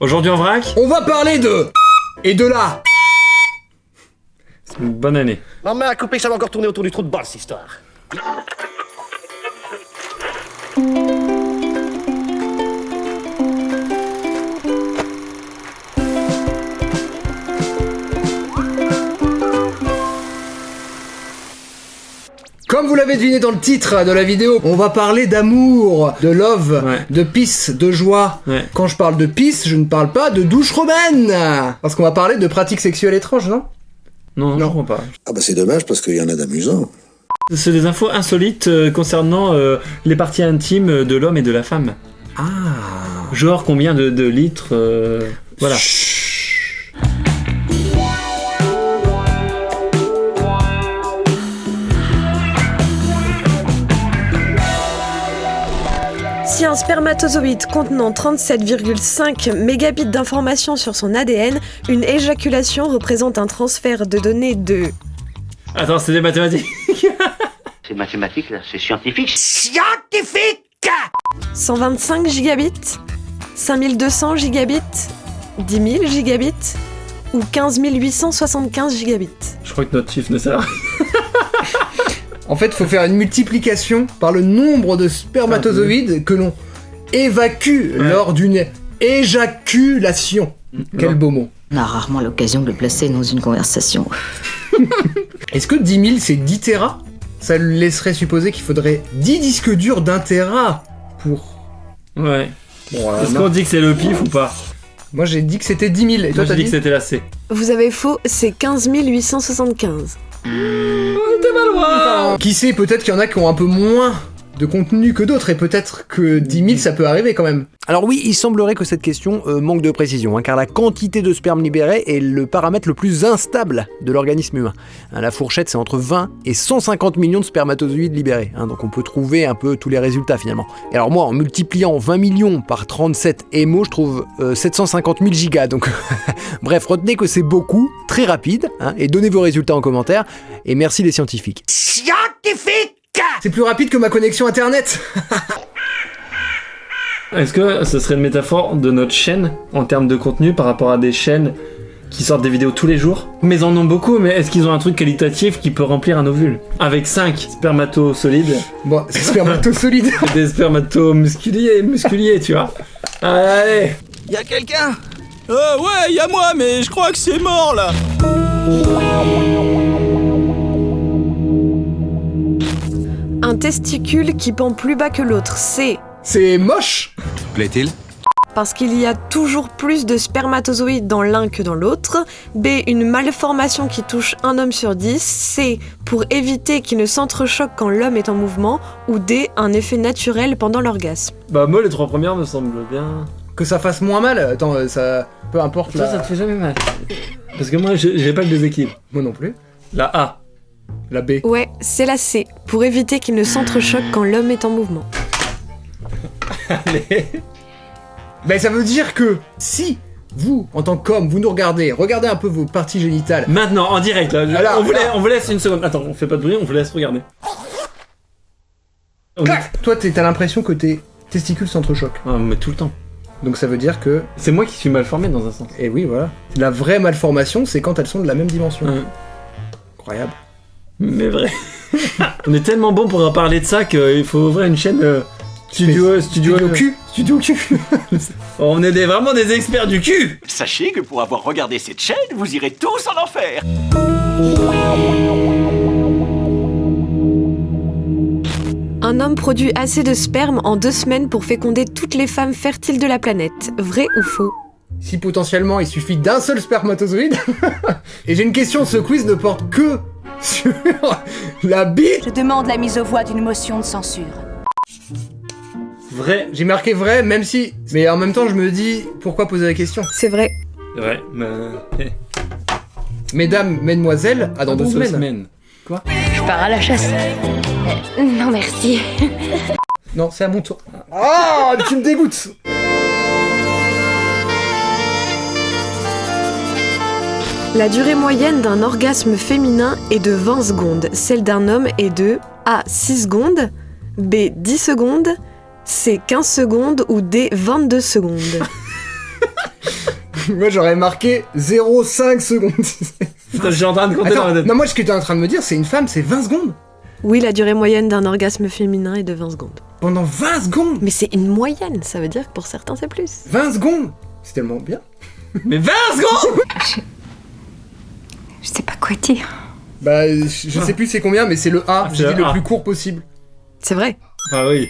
Aujourd'hui en vrac, On va parler de... Et de là. c'est une bonne année. Ma main a coupé, ça va encore tourner autour du trou de balle, cette histoire. Comme vous l'avez deviné dans le titre de la vidéo, on va parler d'amour, de love, Ouais. de peace, de joie. Ouais. Quand je parle de peace, je ne parle pas de douche romaine. Parce qu'on va parler de pratiques sexuelles étranges, non? Non, je comprends pas. Ah bah c'est dommage parce qu'il y en a d'amusants. C'est des infos insolites concernant les parties intimes de l'homme et de la femme. Ah. Genre combien de litres, voilà. Si un spermatozoïde contenant 37,5 mégabits d'informations sur son ADN, une éjaculation représente un transfert de données de... Attends, c'est des mathématiques. C'est mathématique, là, c'est scientifique. 125 gigabits, 5200 gigabits, 10 000 gigabits ou 15 875 gigabits. Je crois que notre chiffre ne sert à rien. En fait, il faut faire une multiplication par le nombre de spermatozoïdes que l'on évacue lors d'une éjaculation. Quel beau mot. On a rarement l'occasion de le placer dans une conversation. Est-ce que 10 000 c'est 10 téras? Ça laisserait supposer qu'il faudrait 10 disques durs d'un téra pour... Ouais. Bon, Est-ce qu'on dit que c'est le pif ou pas? moi j'ai dit que c'était 10 000. Et toi Moi t'as j'ai dit dit que c'était la C. Vous avez faux, c'est 15 875. T'es pas loin. Qui sait, peut-être qu'il y en a qui ont un peu moins de contenu que d'autres, et peut-être que 10 000 ça peut arriver quand même. Alors oui, il semblerait que cette question manque de précision, car la quantité de sperme libéré est le paramètre le plus instable de l'organisme humain. La fourchette c'est entre 20 et 150 millions de spermatozoïdes libérés, donc on peut trouver un peu tous les résultats finalement. Et alors moi, en multipliant 20 millions par 37 émo, je trouve 750 000 gigas, donc bref, retenez que c'est beaucoup, très rapide, et donnez vos résultats en commentaire, et merci les scientifiques. C'est plus rapide que ma connexion internet. Est-ce que ce serait une métaphore de notre chaîne en termes de contenu par rapport à des chaînes qui sortent des vidéos tous les jours? Mais ils en ont beaucoup, mais est-ce qu'ils ont un truc qualitatif qui peut remplir un ovule? Avec 5 spermatos solides, Bon, c'est spermatosolide. et des spermatos musculiers, tu vois. Allez. Y'a quelqu'un? Ouais, y'a moi, mais je crois que c'est mort là. Un testicule qui pend plus bas que l'autre, c'est... C'est moche. Plaît-il? Parce qu'il y a toujours plus de spermatozoïdes dans l'un que dans l'autre. B. Une malformation qui touche un homme sur 10. C. Pour éviter qu'il ne s'entrechoque quand l'homme est en mouvement. Ou D. Un effet naturel pendant l'orgasme. Bah moi les 3 premières me semblent bien. Que ça fasse moins mal. Attends, ça... Peu importe Toi la... ça te fait jamais mal. Parce que moi j'ai pas le déséquilibre. Moi non plus. La A. La B. Ouais, c'est la C. Pour éviter qu'il ne s'entrechoque quand l'homme est en mouvement. Allez. Ben ça veut dire que si vous, en tant qu'homme, vous nous regardez un peu vos parties génitales. Maintenant, en direct, là, Alors, on vous laisse une seconde. Attends, on fait pas de bruit, on vous laisse regarder. Clac. Toi, t'as l'impression que tes testicules s'entrechoquent. Ah, mais tout le temps. Donc ça veut dire que... C'est moi qui suis mal formé dans un sens. Et oui, voilà. La vraie malformation, c'est quand elles sont de la même dimension. Incroyable. Mais vrai. On est tellement bon pour en parler de ça qu'il faut ouvrir une chaîne studio cul. Studio cul. On est vraiment des experts du cul. Sachez que pour avoir regardé cette chaîne, vous irez tous en enfer. Un homme produit assez de sperme en 2 semaines pour féconder toutes les femmes fertiles de la planète. Vrai ou faux? Si potentiellement il suffit d'un seul spermatozoïde. Et j'ai une question, ce quiz ne porte que sur la bite. Je demande la mise aux voix d'une motion de censure. Vrai. J'ai marqué vrai, même si... Mais en même temps, je me dis, pourquoi poser la question? C'est vrai. Ouais, mais... Mesdames, mesdemoiselles, à dans 2 semaines. Quoi? Je pars à la chasse. Non merci. Non, c'est à mon tour. Ah, tu me dégoûtes. La durée moyenne d'un orgasme féminin est de 20 secondes. Celle d'un homme est de A. 6 secondes, B. 10 secondes, C. 15 secondes ou D. 22 secondes. Moi j'aurais marqué 0,5 secondes. Putain, je suis en train de compter dans la tête. Non, moi ce que t'es en train de me dire, c'est une femme, c'est 20 secondes. Oui, la durée moyenne d'un orgasme féminin est de 20 secondes. Pendant 20 secondes. Mais c'est une moyenne, ça veut dire que pour certains c'est plus. 20 secondes. C'est tellement bien. Mais 20 secondes. Je sais pas quoi dire. Bah, je sais plus c'est combien, mais c'est le A. J'ai dit le plus court possible. C'est vrai. Ah oui.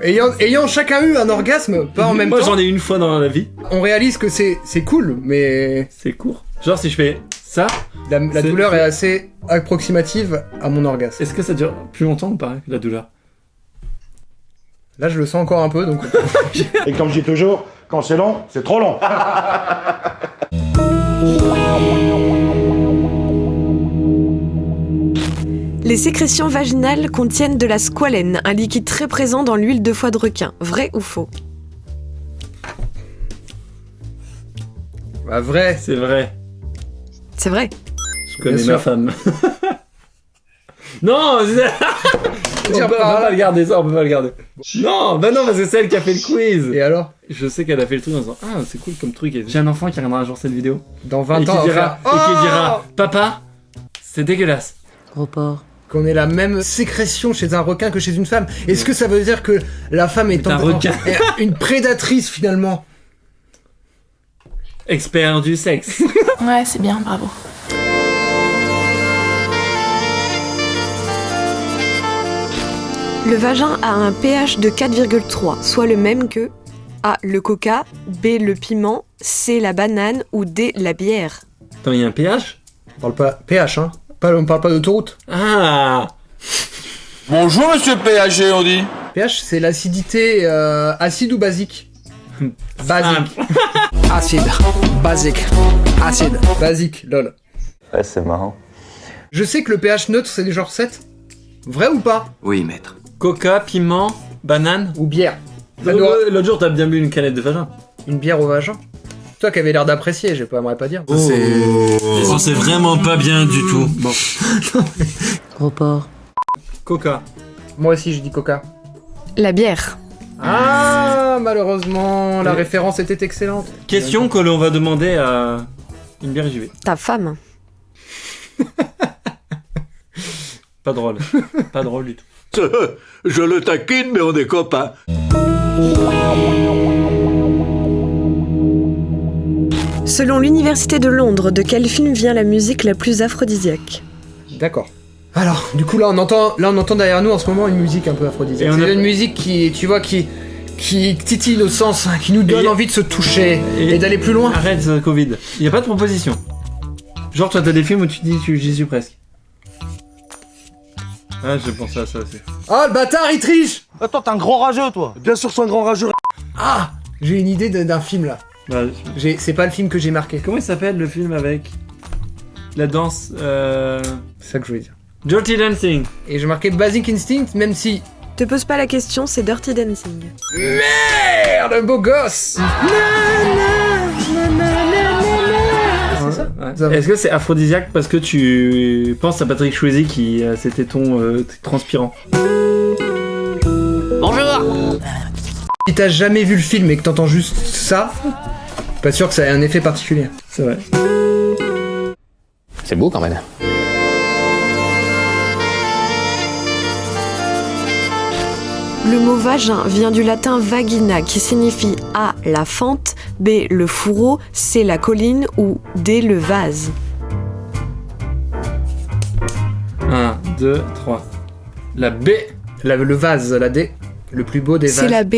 Ayant chacun eu un orgasme, pas en même temps. Moi j'en ai une fois dans la vie. On réalise que c'est cool, mais... C'est court. Genre si je fais ça... La douleur est assez approximative à mon orgasme. Est-ce que ça dure plus longtemps ou pas, la douleur? Là je le sens encore un peu, donc... Et comme je dis toujours, quand c'est long, c'est trop long. Les sécrétions vaginales contiennent de la squalène, un liquide très présent dans l'huile de foie de requin. Vrai ou faux? Bah vrai. C'est vrai. C'est vrai. Je connais ma femme. Non, on peut pas le garder, ça, on peut pas le garder. Non, bah non, parce que c'est elle qui a fait le quiz. Et alors? Je sais qu'elle a fait le truc en disant ah c'est cool comme truc. J'ai un enfant qui regardera un jour cette vidéo. Dans 20 et ans, qui dira papa, c'est dégueulasse. Gros porc. Qu'on ait la même sécrétion chez un requin que chez une femme. Est-ce que ça veut dire que la femme est un requin. Une prédatrice finalement? Expert du sexe. Ouais, c'est bien, bravo. Le vagin a un pH de 4,3, soit le même que A. le coca, B. le piment, C. la banane ou D. la bière. Attends, il y a un pH? On parle pas pH, hein. On parle pas d'autoroute. Ah. Bonjour monsieur PHG, on dit. pH, c'est l'acidité acide ou basique? Basique. Acide. Basique. Acide. Basique, lol. Ouais, c'est marrant. Je sais que le pH neutre, c'est du genre 7. Vrai ou pas? Oui, maître. Coca, piment, banane ou bière. L'autre jour, t'as bien bu une canette de vagin. Une bière au vagin? Toi qui avais l'air d'apprécier, j'aimerais pas dire. Ça c'est vraiment pas bien du tout. Bon. Gros porc. Coca. Moi aussi, je dis coca. La bière. Ah, malheureusement, la référence était excellente. Question que l'on va demander à une bière JV. Ta femme. Pas drôle. Pas drôle du tout. Je le taquine, mais on est copains. Selon l'Université de Londres, de quel film vient la musique la plus aphrodisiaque? D'accord. Alors, du coup, là on entend derrière nous en ce moment une musique un peu aphrodisiaque. C'est une musique qui, tu vois, qui titille nos sens, hein, qui nous donne envie de se toucher et d'aller plus loin. Arrête, Covid. Y a pas de proposition. Genre, toi, t'as des films où tu te dis, j'y suis presque. Ah, j'ai pensé à ça aussi. Oh, le bâtard, il triche! Attends, t'es un grand rageux, toi. Bien sûr, c'est un grand rageux. Ah, j'ai une idée d'un film là. Bah, c'est pas le film que j'ai marqué. Comment il s'appelle le film avec la danse C'est ça que je voulais dire. Dirty Dancing. Et j'ai marqué Basic Instinct, même si... Te pose pas la question, c'est Dirty Dancing. Merde, beau gosse. C'est ça, ouais. Est-ce que c'est aphrodisiaque parce que tu penses à Patrick Swayze qui a ses tétons transpirants? Bonjour. Si t'as jamais vu le film et que t'entends juste ça, pas sûr que ça ait un effet particulier. C'est vrai. C'est beau quand même. Le mot vagin vient du latin vagina qui signifie A. la fente, B. le fourreau, C. la colline ou D. le vase. 1, 2, 3. La B. Le vase, la D. Le plus beau des vases. C'est la B.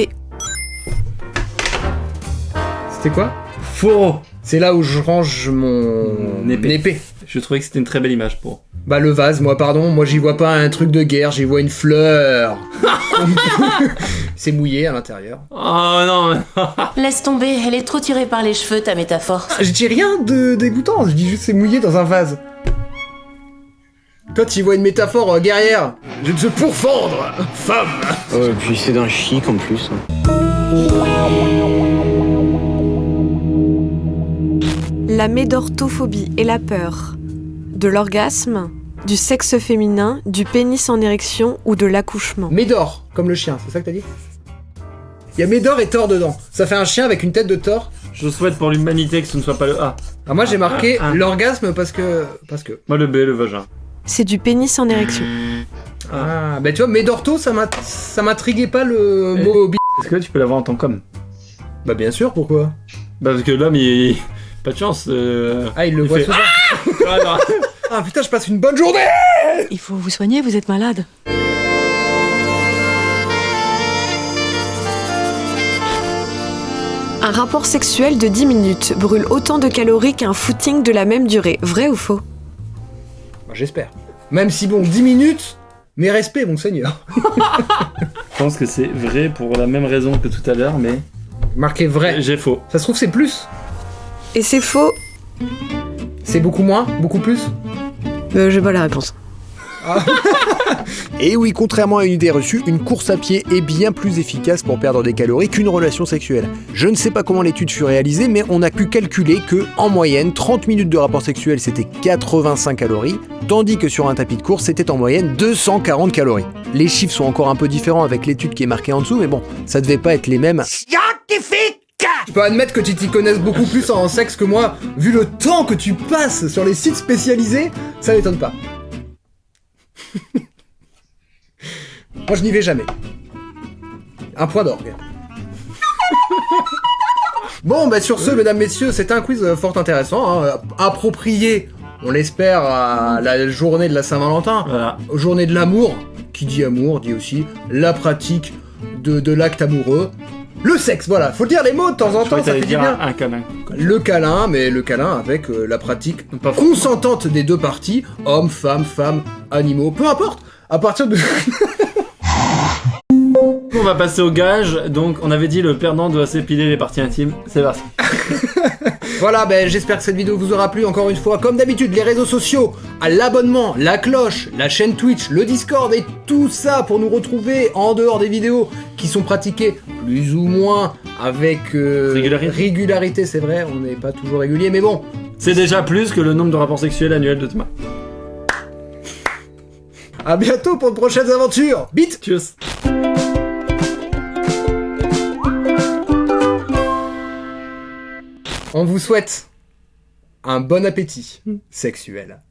C'était quoi? Fourreau. C'est là où je range mon épée. Je trouvais que c'était une très belle image pour... Bah le vase, moi j'y vois pas un truc de guerre, j'y vois une fleur. C'est mouillé à l'intérieur. Oh non. Laisse tomber, elle est trop tirée par les cheveux, ta métaphore. Je dis rien de dégoûtant, je dis juste c'est mouillé dans un vase. Toi tu vois une métaphore guerrière. Je te pourfendre, femme. Oh, et puis c'est d'un chic en plus. La médortophobie est la peur de l'orgasme, du sexe féminin, du pénis en érection ou de l'accouchement. Médor, comme le chien, c'est ça que t'as dit? Il y a Médor et Thor dedans. Ça fait un chien avec une tête de Thor. Je souhaite pour l'humanité que ce ne soit pas le A. Ah, moi j'ai marqué l'orgasme parce que. Moi le B, le vagin. C'est du pénis en érection. Ah, bah tu vois, Médorto, ça m'intriguait pas le mot b. Est-ce que tu peux l'avoir en tant qu'homme? Bah bien sûr, pourquoi? Bah parce que l'homme, il... Pas de chance. Ah, il le voit fait... souvent. Ah, non. Ah putain, je passe une bonne journée. Il faut vous soigner, vous êtes malade. Un rapport sexuel de 10 minutes brûle autant de calories qu'un footing de la même durée. Vrai ou faux? Bah, j'espère. Même si bon, 10 minutes, mes respects, mon seigneur. Je pense que c'est vrai pour la même raison que tout à l'heure, mais... Marqué vrai. J'ai faux. Ça se trouve, c'est plus. Et c'est faux. C'est beaucoup moins? Beaucoup plus? J'ai pas la réponse. Et oui, contrairement à une idée reçue, une course à pied est bien plus efficace pour perdre des calories qu'une relation sexuelle. Je ne sais pas comment l'étude fut réalisée, mais on a pu calculer que, en moyenne, 30 minutes de rapport sexuel c'était 85 calories, tandis que sur un tapis de course c'était en moyenne 240 calories. Les chiffres sont encore un peu différents avec l'étude qui est marquée en dessous, mais bon, ça devait pas être les mêmes. Scientifique! Je peux admettre que tu t'y connaisses beaucoup plus en sexe que moi, vu le temps que tu passes sur les sites spécialisés, ça m'étonne pas. Moi je n'y vais jamais. Un point d'orgue. Bon bah sur ce, mesdames, messieurs, c'est un quiz fort intéressant, hein, approprié, on l'espère, à la journée de la Saint-Valentin, Voilà. Journée de l'amour. Qui dit amour dit aussi la pratique de l'acte amoureux. Le sexe, voilà, faut dire les mots de temps en temps, ça fait du bien. Un câlin. Le câlin, mais le câlin avec la pratique Pas faux. consentante des deux parties, hommes, femmes, animaux, peu importe, à partir de... On va passer au gage, donc on avait dit le perdant doit s'épiler les parties intimes, c'est parti. Voilà, ben j'espère que cette vidéo vous aura plu encore une fois. Comme d'habitude, les réseaux sociaux, à l'abonnement, la cloche, la chaîne Twitch, le Discord et tout ça pour nous retrouver en dehors des vidéos qui sont pratiquées plus ou moins avec régularité, c'est vrai, on n'est pas toujours régulier, mais bon. C'est déjà plus que le nombre de rapports sexuels annuels de Thomas. À bientôt pour de prochaines aventures. Bite. Tchuss. On vous souhaite un bon appétit sexuel.